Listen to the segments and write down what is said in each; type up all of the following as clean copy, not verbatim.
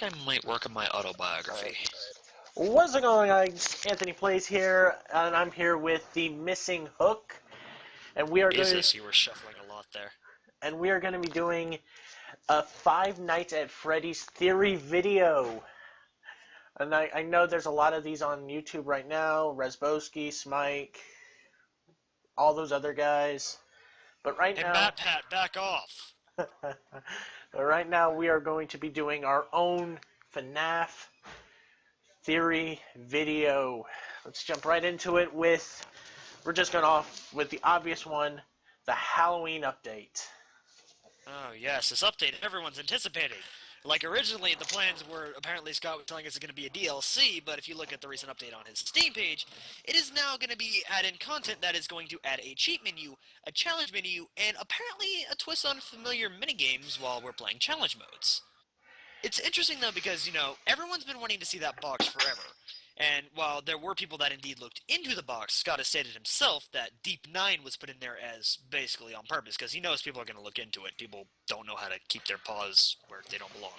think I might work on my autobiography. What's going on, guys? Anthony Plays here, and I'm here with the Missing Hook, and Jesus, you were shuffling a lot there. we are going to be doing a Five Nights at Freddy's theory video. And I know there's a lot of these on YouTube right now, Resbowski, Smike, all those other guys. But right Hey, now, Matt Pat, back off! we are going to be doing our own FNAF theory video. Let's jump right into it we're just going off with the obvious one, the Halloween update. Oh yes, this update everyone's anticipating. Like originally, the plans were apparently Scott was telling us it's going to be a DLC, but if you look at the recent update on his Steam page, it is now going to be add-in content that is going to add a cheat menu, a challenge menu, and apparently a twist on familiar minigames while we're playing challenge modes. It's interesting though because, everyone's been wanting to see that box forever. And while there were people that indeed looked into the box, Scott has stated himself that Deep 9 was put in there as basically on purpose, because he knows people are going to look into it. People don't know how to keep their paws where they don't belong.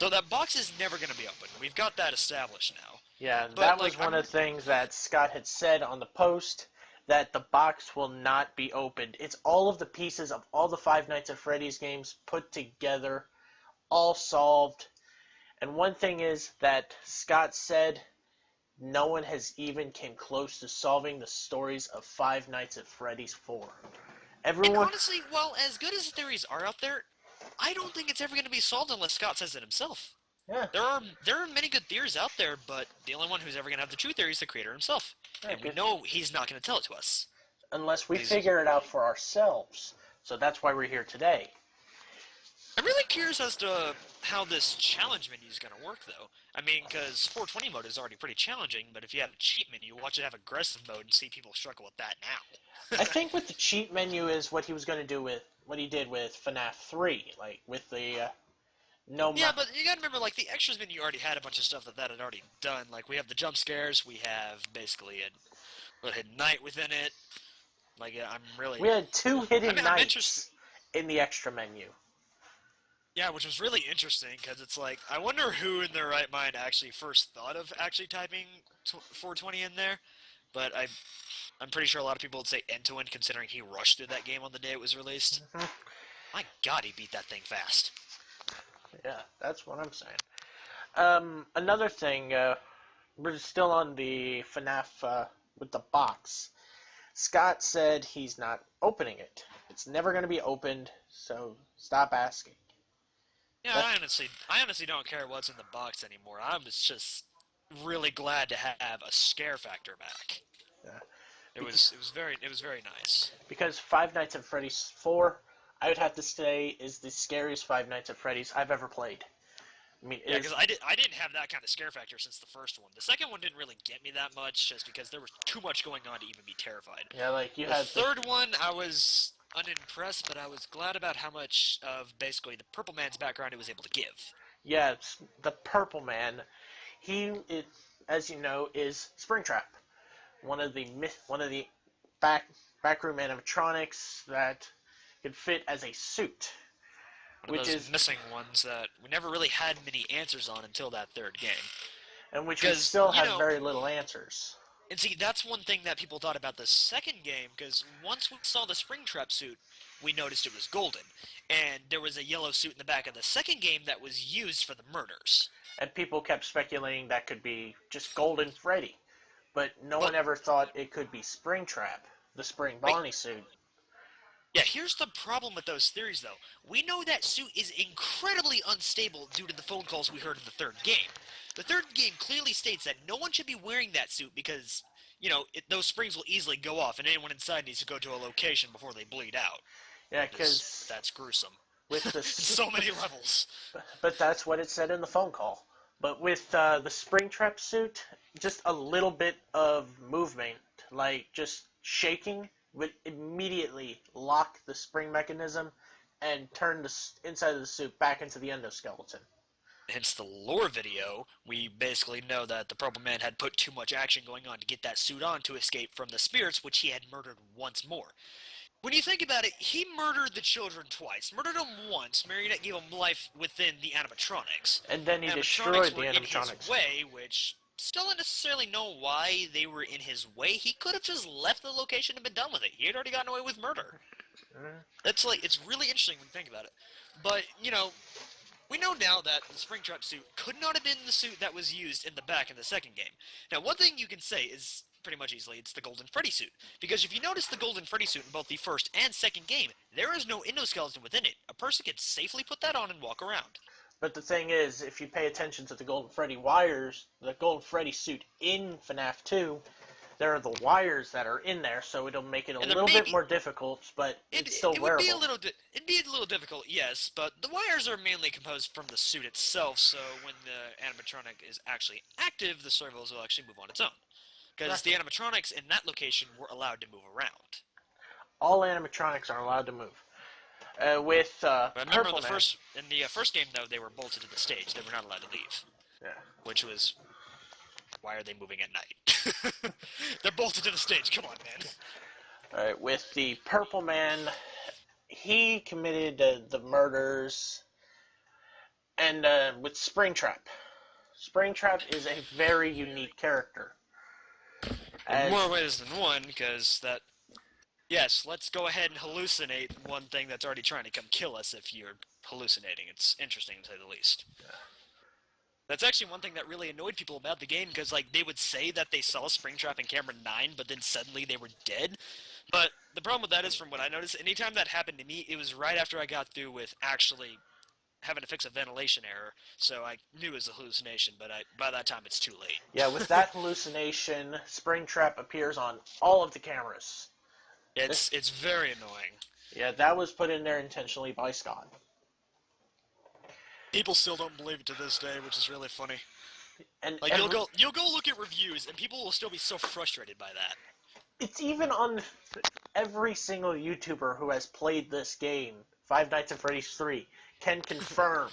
So that box is never going to be open. We've got that established now. Yeah, But, that was one of the things that Scott had said on the post, that the box will not be opened. It's all of the pieces of all the Five Nights at Freddy's games put together, all solved. And one thing is that Scott said no one has even came close to solving the stories of Five Nights at Freddy's 4. And honestly, well, as good as the theories are out there, I don't think it's ever going to be solved unless Scott says it himself. Yeah. There are many good theories out there, but the only one who's ever going to have the true theory is the creator himself. Yeah, and we know he's not going to tell it to us. Unless we figure it out for ourselves. So that's why we're here today. I'm really curious as to how this challenge menu is going to work, though. I mean, because 420 mode is already pretty challenging, but if you have a cheat menu, watch it have aggressive mode and see people struggle with that now. I think with the cheat menu is what he was going to do with what he did with FNAF 3, like with the Yeah, but you gotta remember, like, the extras menu already had a bunch of stuff that had already done. Like, we have the jump scares, we have basically a hidden night within it. Like, we had two hidden nights in the extra menu. Yeah, which was really interesting, because it's like, I wonder who in their right mind actually first thought of actually typing 420 in there, but I'm pretty sure a lot of people would say end-to-end, considering he rushed through that game on the day it was released. Mm-hmm. My god, he beat that thing fast. Yeah, that's what I'm saying. Another thing, we're still on the FNAF with the box. Scott said he's not opening it. It's never going to be opened, so stop asking. Yeah, I honestly don't care what's in the box anymore. I was just really glad to have a scare factor back. Yeah. It was very nice. Because Five Nights at Freddy's 4, I would have to say, is the scariest Five Nights at Freddy's I've ever played. I mean, yeah, because I didn't have that kind of scare factor since the first one. The second one didn't really get me that much, just because there was too much going on to even be terrified. Yeah, like the third one, I was unimpressed, but I was glad about how much of basically the Purple Man's background it was able to give. Yeah, the Purple Man, as you know, is Springtrap, one of the backroom animatronics that could fit as a suit. One of those missing ones that we never really had many answers on until that third game. And which we still have very little answers. And see, that's one thing that people thought about the second game, because once we saw the Springtrap suit, we noticed it was golden. And there was a yellow suit in the back of the second game that was used for the murders. And people kept speculating that could be just Golden Freddy. But no one ever thought it could be Springtrap, the Spring Bonnie suit. Yeah, here's the problem with those theories, though. We know that suit is incredibly unstable due to the phone calls we heard in the third game. The third game clearly states that no one should be wearing that suit because, those springs will easily go off, and anyone inside needs to go to a location before they bleed out. Yeah, because that's gruesome. With the so many levels. But that's what it said in the phone call. But with the Springtrap suit, just a little bit of movement, like just shaking, would immediately lock the spring mechanism and turn the inside of the suit back into the endoskeleton. Hence the lore video, we basically know that the Purple Man had put too much action going on to get that suit on to escape from the spirits, which he had murdered once more. When you think about it, he murdered the children twice. Murdered them once. Marionette gave him life within the animatronics. And then he Animatronics destroyed the were in his animatronics. way, which still don't necessarily know why they were in his way. He could have just left the location and been done with it. He had already gotten away with murder. That's like, it's really interesting when you think about it. But, we know now that the Springtrap suit could not have been the suit that was used in the back in the second game. Now, one thing you can say is pretty much easily it's the Golden Freddy suit. Because if you notice the Golden Freddy suit in both the first and second game, there is no endoskeleton within it. A person can safely put that on and walk around. But the thing is, if you pay attention to the Golden Freddy wires, the Golden Freddy suit in FNAF 2, there are the wires that are in there, so it'll make it a little bit more difficult, but it's still wearable. It'd be a little difficult, yes, but the wires are mainly composed from the suit itself, so when the animatronic is actually active, the servos will actually move on its own. Because the animatronics in that location were allowed to move around. All animatronics are allowed to move. With remember, in the first game, though, they were bolted to the stage. They were not allowed to leave. Yeah. Which was, why are they moving at night? They're bolted to the stage. Come on, man. All right. With the Purple Man, he committed the murders, and with Springtrap. Springtrap is a very unique character. In more ways than one, because that... Yes, let's go ahead and hallucinate one thing that's already trying to come kill us if you're hallucinating. It's interesting, to say the least. Yeah. That's actually one thing that really annoyed people about the game, because like they would say that they saw Springtrap in Camera 9, but then suddenly they were dead. But the problem with that is, from what I noticed, anytime that happened to me, it was right after I got through with actually having to fix a ventilation error, so I knew it was a hallucination, but by that time it's too late. Yeah, with that hallucination, Springtrap appears on all of the cameras. It's very annoying. Yeah, that was put in there intentionally by Scott. People still don't believe it to this day, which is really funny. And like you'll go look at reviews, and people will still be so frustrated by that. It's even on every single YouTuber who has played this game, Five Nights at Freddy's 3, can confirm.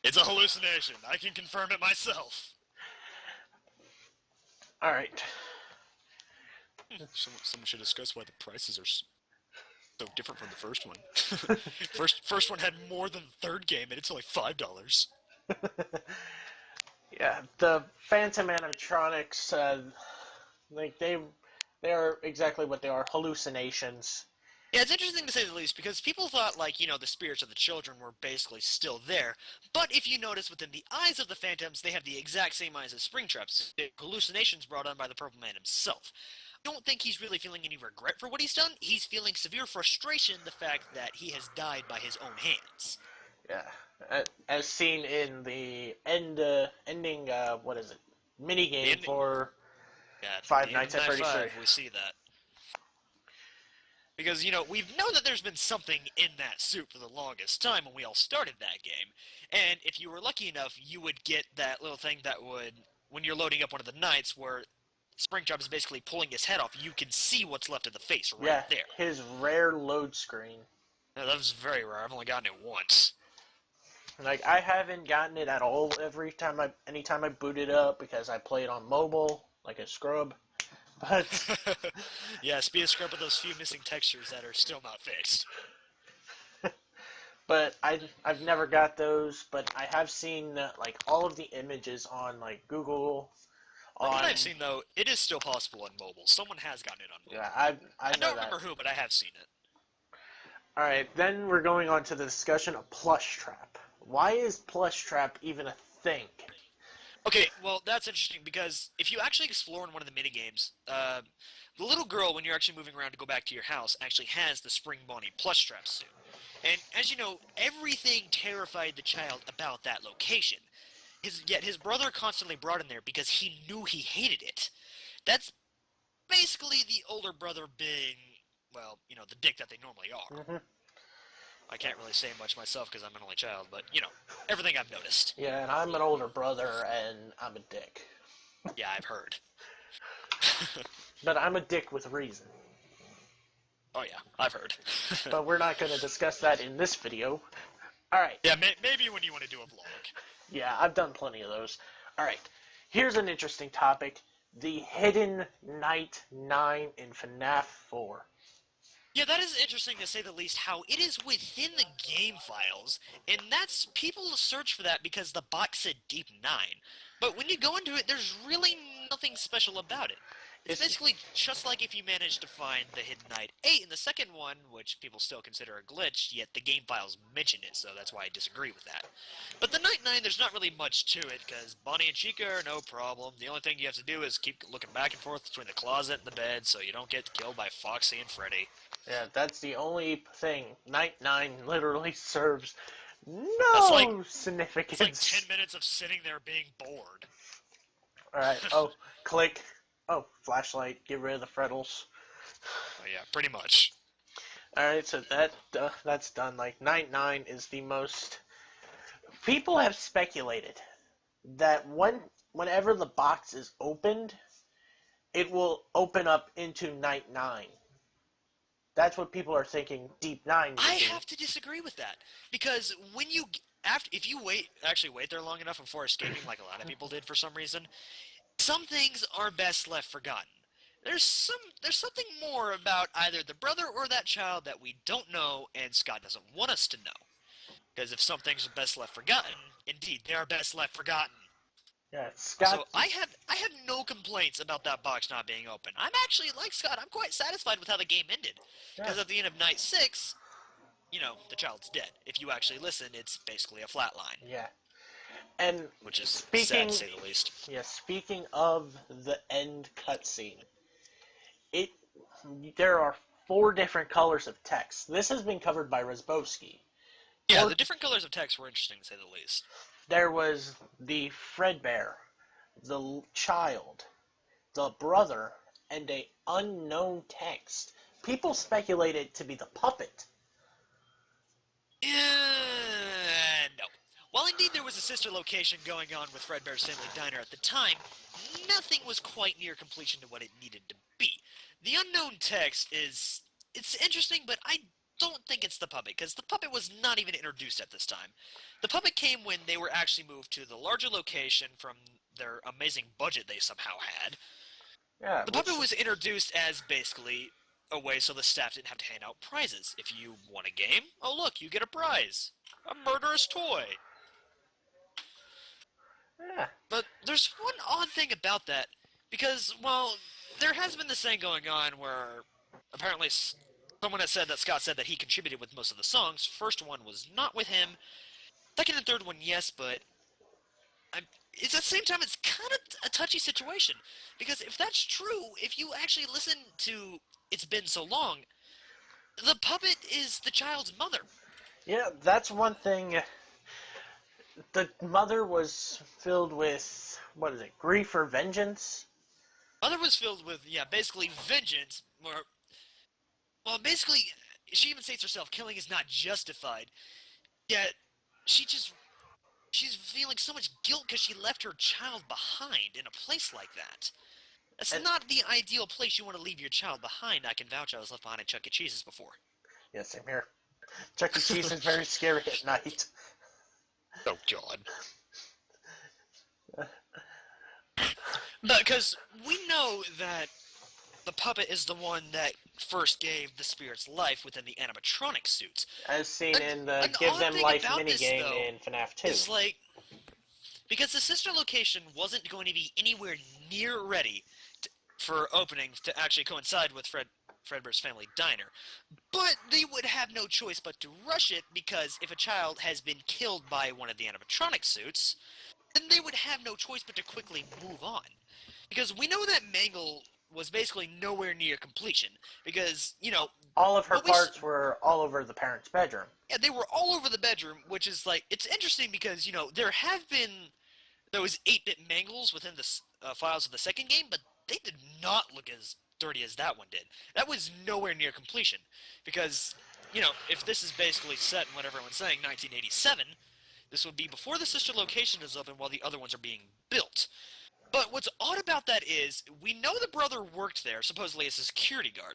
It's a hallucination. I can confirm it myself. All right. Someone should discuss why the prices are so different from the first one. first one had more than the third game, and it's only $5. Yeah, the Phantom animatronics, like they are exactly what they are, hallucinations. Yeah, it's interesting to say the least, because people thought, like, the spirits of the children were basically still there. But if you notice within the eyes of the Phantoms, they have the exact same eyes as Springtrap's. Hallucinations brought on by the Purple Man himself. I don't think he's really feeling any regret for what he's done. He's feeling severe frustration the fact that he has died by his own hands. Yeah, as seen in the ending, what is it, minigame for Five Nights at Freddy's 3. We see that. Because, we've known that there's been something in that suit for the longest time when we all started that game. And if you were lucky enough, you would get that little thing that would, when you're loading up one of the nights, where Springtrap is basically pulling his head off, you can see what's left of the face right there. His rare load screen. No, that was very rare. I've only gotten it once. Like, I haven't gotten it at all anytime I boot it up, because I play it on mobile, like a scrub. But yes, be a scrub with those few missing textures that are still not fixed. But I've never got those, but I have seen like all of the images on like Google. From what I've seen, though, it is still possible on mobile. Someone has gotten it on mobile. Yeah, I don't remember who, but I have seen it. All right, then we're going on to the discussion of Plush Trap. Why is Plush Trap even a thing? Okay, well, that's interesting, because if you actually explore in one of the minigames, the little girl, when you're actually moving around to go back to your house, actually has the Spring Bonnie Plush Trap suit. And, as you know, everything terrified the child about that location. Yet his brother constantly brought him there because he knew he hated it. That's basically the older brother being, well, the dick that they normally are. Mm-hmm. I can't really say much myself because I'm an only child, but, everything I've noticed. Yeah, and I'm an older brother, and I'm a dick. Yeah, I've heard. But I'm a dick with reason. Oh yeah, I've heard. But we're not going to discuss that in this video. Alright. Yeah, maybe when you want to do a vlog. Yeah, I've done plenty of those. Alright, here's an interesting topic. The Hidden Night 9 in FNAF 4. Yeah, that is interesting to say the least, how it is within the game files, and that's people search for that because the box said Deep 9. But when you go into it, there's really nothing special about it. It's It's basically just like if you managed to find the Hidden Knight 8 in the second one, which people still consider a glitch, yet the game files mention it, so that's why I disagree with that. But the Night 9, there's not really much to it, because Bonnie and Chica are no problem. The only thing you have to do is keep looking back and forth between the closet and the bed so you don't get killed by Foxy and Freddy. Yeah, that's the only thing. Night 9 literally serves That's like no It's like 10 significance. minutes of sitting there being bored. Alright, oh, click. Oh, flashlight, get rid of the frettles. Oh yeah, pretty much. Alright, so that's done. Like, Night 9 is the most. People have speculated that whenever the box is opened, it will open up into Night 9. That's what people are thinking Deep 9 I would be. have to disagree with that because when you after if you wait there long enough before escaping, like a lot of people did for some reason, some things are best left forgotten. There's something more about either the brother or that child that we don't know, and Scott doesn't want us to know. Because if some things are best left forgotten, indeed they are best left forgotten. Yeah, So Scott. I have no complaints about that box not being open. I'm actually like Scott. I'm quite satisfied with how the game ended, Yeah, because at the end of night 6, the child's dead. If you actually listen, it's basically a flat line, yeah. And which is sad to speaking, say the least. yeah, speaking of the end cutscene, it there are four different colors of text. This has been covered by Rozbowski. Yeah, Four. the different colors of text were interesting to say the least. There was the Fredbear, the child, the brother, and a unknown text. People speculated to be the puppet. No. While indeed there was a sister location going on with Fredbear's Family Diner at the time, nothing was quite near completion to what it needed to be. The unknown text is. It's interesting, but I don't think it's the puppet, because the puppet was not even introduced at this time. The puppet came when they were actually moved to the larger location from their amazing budget they somehow had. Yeah, The puppet which was introduced as basically a way so the staff didn't have to hand out prizes. If you won a game, oh look, you get a prize. A murderous toy. yeah, But there's one odd thing about that, because, well, there has been this thing going on where apparently someone has said that Scott said that he contributed with most of the songs. First one was not with him. Second and third one, yes, but it's at the same time, it's kind of a touchy situation. Because if that's true, if you actually listen to It's Been So Long, the puppet is the child's mother. yeah. That's one thing. The mother was filled with what is it? Grief or vengeance? Mother was filled with, yeah, basically vengeance. Or, well, basically, she even states herself, killing is not justified. Yet, she just, she's feeling so much guilt because she left her child behind in a place like that. That's And not the ideal place you want to leave your child behind. I can vouch I was left behind at Chuck E. Cheese's before. yeah, same here. Chuck E. Cheese is very scary at night. Oh, God. But because we know that the puppet is the one that first gave the spirits life within the animatronic suits. As seen An, in the an Give odd Them thing Life about this, minigame though, in FNAF 2. is like, because the sister location wasn't going to be anywhere near ready for opening to actually coincide with Fredbear's Family Diner. But they would have no choice but to rush it, because if a child has been killed by one of the animatronic suits, then they would have no choice but to quickly move on. Because we know that Mangle was basically nowhere near completion. Because, All of her what we parts were all over the parents' bedroom. yeah, they were all over the bedroom, which is like, it's interesting because, there have been those 8-bit mangles within the files of the second game, but they did not look as dirty as that one did. That was nowhere near completion. Because, if this is basically set in what everyone's saying, 1987, this would be before the sister location is open while the other ones are being built. But what's odd about that is, we know the brother worked there, supposedly as a security guard.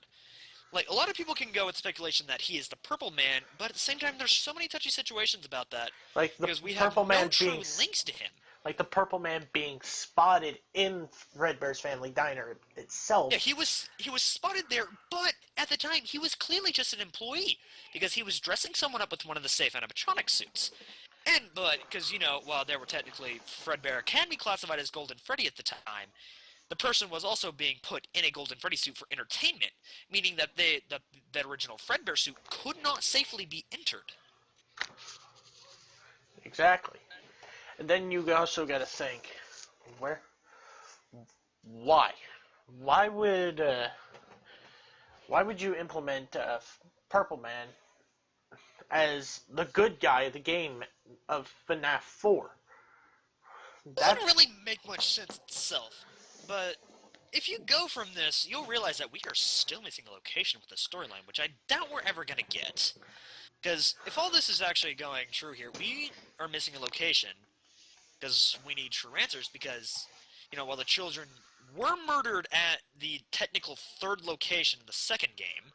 Like, a lot of people can go with speculation that he is the Purple Man, but at the same time, there's so many touchy situations about that, Like the because we have Purple no Man being true links to him. Like the Purple Man being spotted in Fredbear's Family Diner Yeah, itself. he was spotted there, but at the time he was clearly just an employee because he was dressing someone up with one of the safe animatronic suits. But because while there were technically Fredbear can be classified as Golden Freddy at the time, the person was also being put in a Golden Freddy suit for entertainment, meaning that that original Fredbear suit could not safely be entered. Exactly. And then you also got to think, where, why, why would, uh, why would you implement Purple Man as the good guy of the game of FNAF 4? It doesn't That's really make much sense itself, but if you go from this, you'll realize that we are still missing a location with the storyline, which I doubt we're ever going to get. Because if all this is actually going true here, we are missing a location because we need true answers because, while the children were murdered at the technical third location in the second game,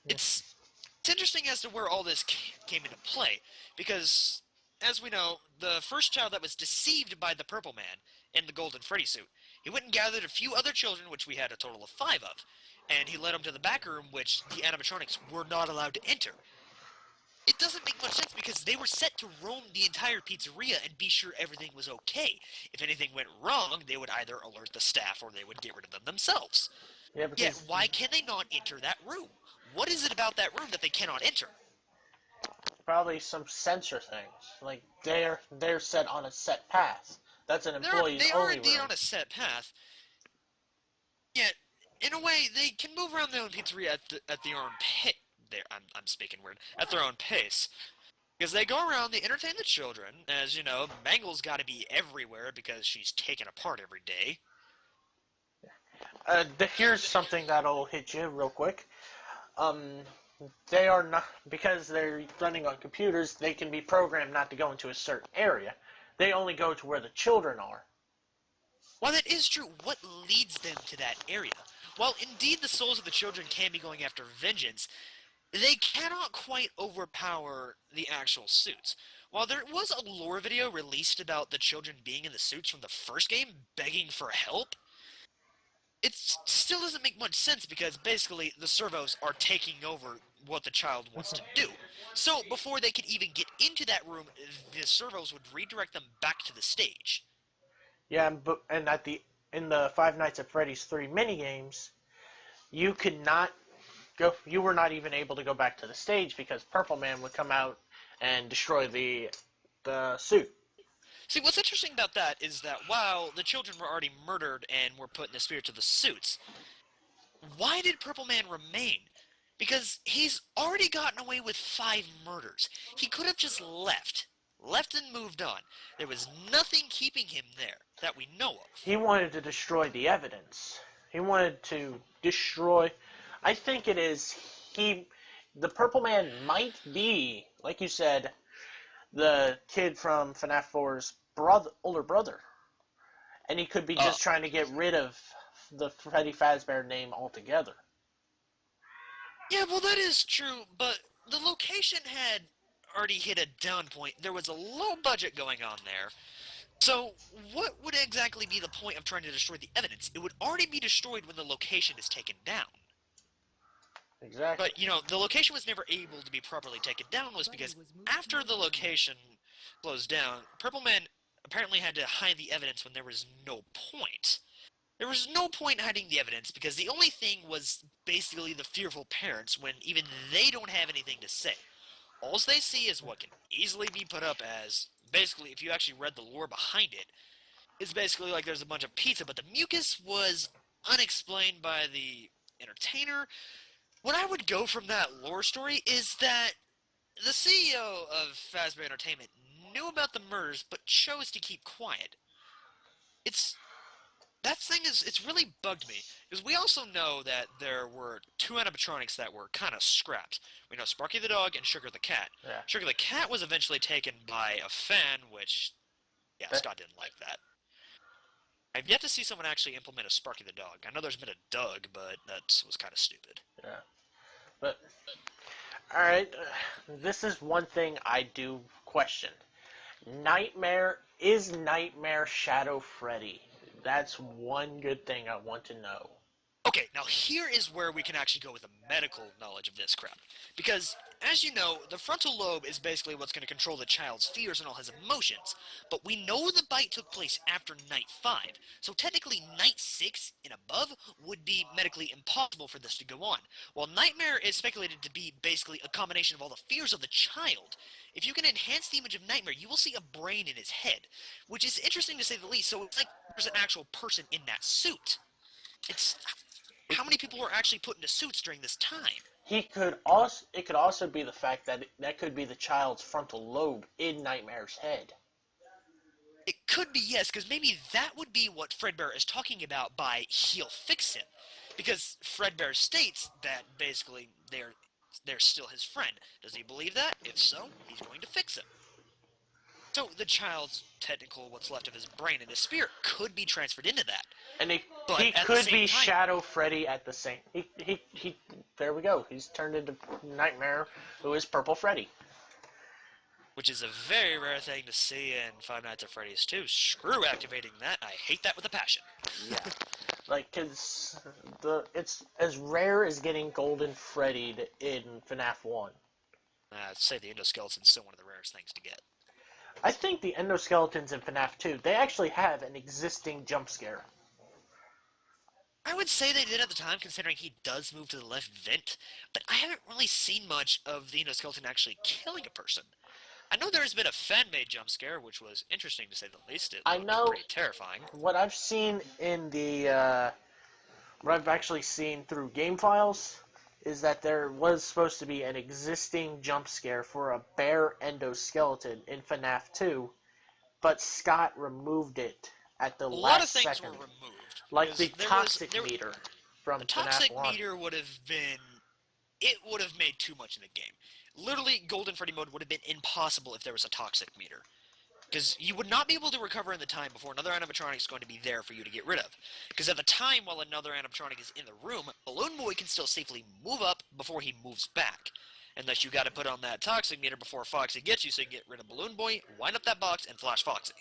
it's it's interesting as to where all this came into play because, as we know, the first child that was deceived by the Purple Man in the Golden Freddy suit, he went and gathered a few other children, which we had a total of 5 of, and he led them to the back room, which the animatronics were not allowed to enter. It doesn't make much sense because they were set to roam the entire pizzeria and be sure everything was okay. If anything went wrong, they would either alert the staff or they would get rid of them themselves. yeah, Yet, because why can they not enter that room? What is it about that room that they cannot enter? probably some censor things. Like they're set on a set path. That's an employees They are only indeed room. on a set path, yet, in a way, they can move around their own pizzeria at their own pace. I'm speaking weird. At their own pace. Because they go around, they entertain the children. As you know, Mangle's got to be everywhere because she's taken apart every day. Here's something that'll hit you real quick. Um, they are not, because they're running on computers. They can be programmed not to go into a certain area. They only go to where the children are. While that is true, what leads them to that area? While indeed the souls of the children can be going after vengeance, they cannot quite overpower the actual suits. While there was a lore video released about the children being in the suits from the first game begging for help, it still doesn't make much sense because basically the servos are taking over what the child wants to do. So before they could even get into that room, the servos would redirect them back to the stage. Yeah, but and at the in the Five Nights at Freddy's 3 minigames, you could not go. You were not even able to go back to the stage because Purple Man would come out and destroy the suit. See, what's interesting about that is that while the children were already murdered and were put in the spirits of the suits, why did Purple Man remain? Because he's already gotten away with 5 murders. He could have just left. Left and moved on. There was nothing keeping him there that we know of. He wanted to destroy the evidence. He wanted to destroy. I think it is he. The Purple Man might be, like you said, the kid from FNAF 4's older brother, and he could be Uh, just trying to get rid of the Freddy Fazbear name altogether. yeah, well, that is true, but the location had already hit a down point. There was a low budget going on there. So, what would exactly be the point of trying to destroy the evidence? It would already be destroyed when the location is taken down. Exactly. But, the location was never able to be properly taken down was because after the location closed down, Purple Man apparently had to hide the evidence when there was no point. There was no point in hiding the evidence because the only thing was basically the fearful parents when even they don't have anything to say. All they see is what can easily be put up as basically, if you actually read the lore behind it, it's basically like there's a bunch of pizza, but the mucus was unexplained by the entertainer. What I would go from that lore story is that the CEO of Fazbear Entertainment knew about the murders but chose to keep quiet. It's that thing is it's really bugged me because we also know that there were 2 animatronics that were kind of scrapped. We know Sparky the dog and Sugar the cat. Yeah. Sugar the cat was eventually taken by a fan, which yeah, That, Scott didn't like that. I've yet to see someone actually implement a Sparky the dog. I know there's been a Doug, but that was kind of stupid. yeah. But all right, this is one thing I do question. Nightmare Is Nightmare Shadow Freddy? That's one good thing I want to know. Okay, now here is where we can actually go with the medical knowledge of this crap. Because, as you know, the frontal lobe is basically what's going to control the child's fears and all his emotions. But we know the bite took place after night 5, so technically night 6 and above would be medically impossible for this to go on. While Nightmare is speculated to be basically a combination of all the fears of the child, if you can enhance the image of Nightmare, you will see a brain in his head, which is interesting to say the least, so it's like there's an actual person in that suit. It's how many people were actually put into suits during this time? It could also be the fact that that could be the child's frontal lobe in Nightmare's head. It could be, yes, because maybe that would be what Fredbear is talking about by he'll fix him. Because Fredbear states that basically they're still his friend. Does he believe that? If so, he's going to fix him. So the child's technical, what's left of his brain and his spirit could be transferred into that. And But he at the could same be time, Shadow Freddy at the same. There we go. He's turned into Nightmare, who is Purple Freddy. which is a very rare thing to see in Five Nights at Freddy's 2. Screw activating that. I hate that with a passion. Yeah, like cause it's as rare as getting Golden Freddy in FNAF 1. I'd say the endoskeleton's still one of the rarest things to get. I think the endoskeletons in FNAF 2, they actually have an existing jump scare. I would say they did at the time, considering he does move to the left vent, but I haven't really seen much of the endoskeleton actually killing a person. I know there's been a fan-made jump scare, which was interesting to say the least. It I looked know pretty terrifying. what I've seen in the what I've actually seen through game files is that there was supposed to be an existing jump scare for a bare endoskeleton in FNAF 2, but Scott removed it at the A lot of last things second. were removed. Like the There toxic meter from the FNAF toxic 1. meter would have been... It would have made too much in the game. Literally, Golden Freddy mode would have been impossible if there was a toxic meter. Because you would not be able to recover in the time before another animatronic is going to be there for you to get rid of. Because at the time, while another animatronic is in the room, Balloon Boy can still safely move up before he moves back. Unless you got to put on that toxic meter before Foxy gets you, so you can get rid of Balloon Boy, wind up that box, and flash Foxy.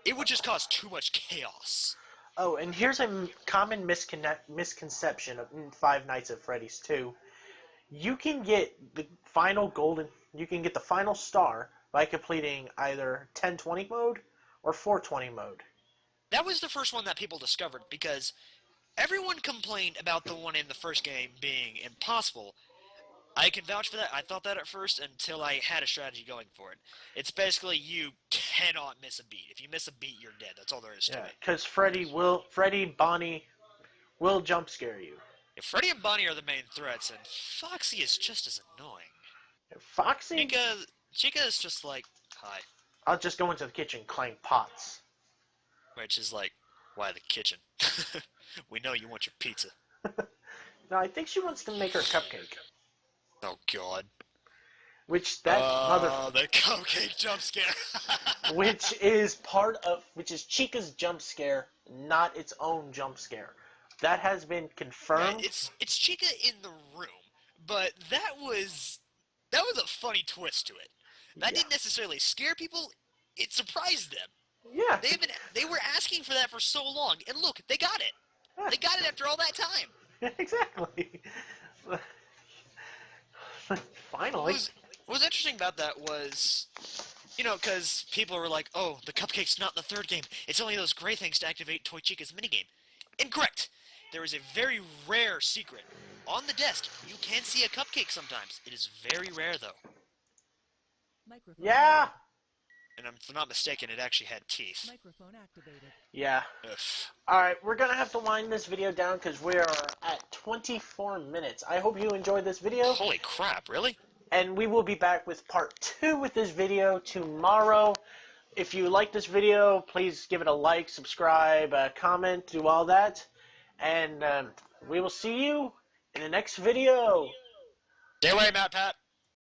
It would just cause too much chaos. Oh, and here's a common misconception of Five Nights at Freddy's 2. You can get the final star by completing either 1020 mode or 420 mode. That was the first one that people discovered, because everyone complained about the one in the first game being impossible. I can vouch for that. I thought that at first until I had a strategy going for it. It's basically you cannot miss a beat. If you miss a beat, you're dead. That's all there is to it. Because Bonnie will jump scare you. Yeah, Freddy and Bonnie are the main threats, and Foxy is just as annoying. Foxy? Chica is just like, hi. I'll just go into the kitchen and clang pots. Which is like, why the kitchen? We know you want your pizza. No, I think she wants to make her cupcake. Oh, God. Which the cupcake jump scare. which is Chica's jump scare, not its own jump scare. That has been confirmed. Yeah, it's Chica in the room, but that was a funny twist to it. That didn't necessarily scare people. It surprised them. Yeah. They were asking for that for so long, and look, they got it. They got it after all that time. Exactly. Finally. What was interesting about that was, because people were like, oh, the cupcake's not in the third game. It's only those gray things to activate Toy Chica's minigame. Incorrect. There is a very rare secret. On the desk, you can see a cupcake sometimes. It is very rare, though. Yeah. And if I'm not mistaken, it actually had teeth. Microphone activated. Yeah. Ugh. Alright, we're going to have to wind this video down because we are at 24 minutes. I hope you enjoyed this video. Holy crap, really? And we will be back with part 2 with this video tomorrow. If you like this video, please give it a like, subscribe, comment, do all that. And we will see you in the next video. Stay away, Matt Pat.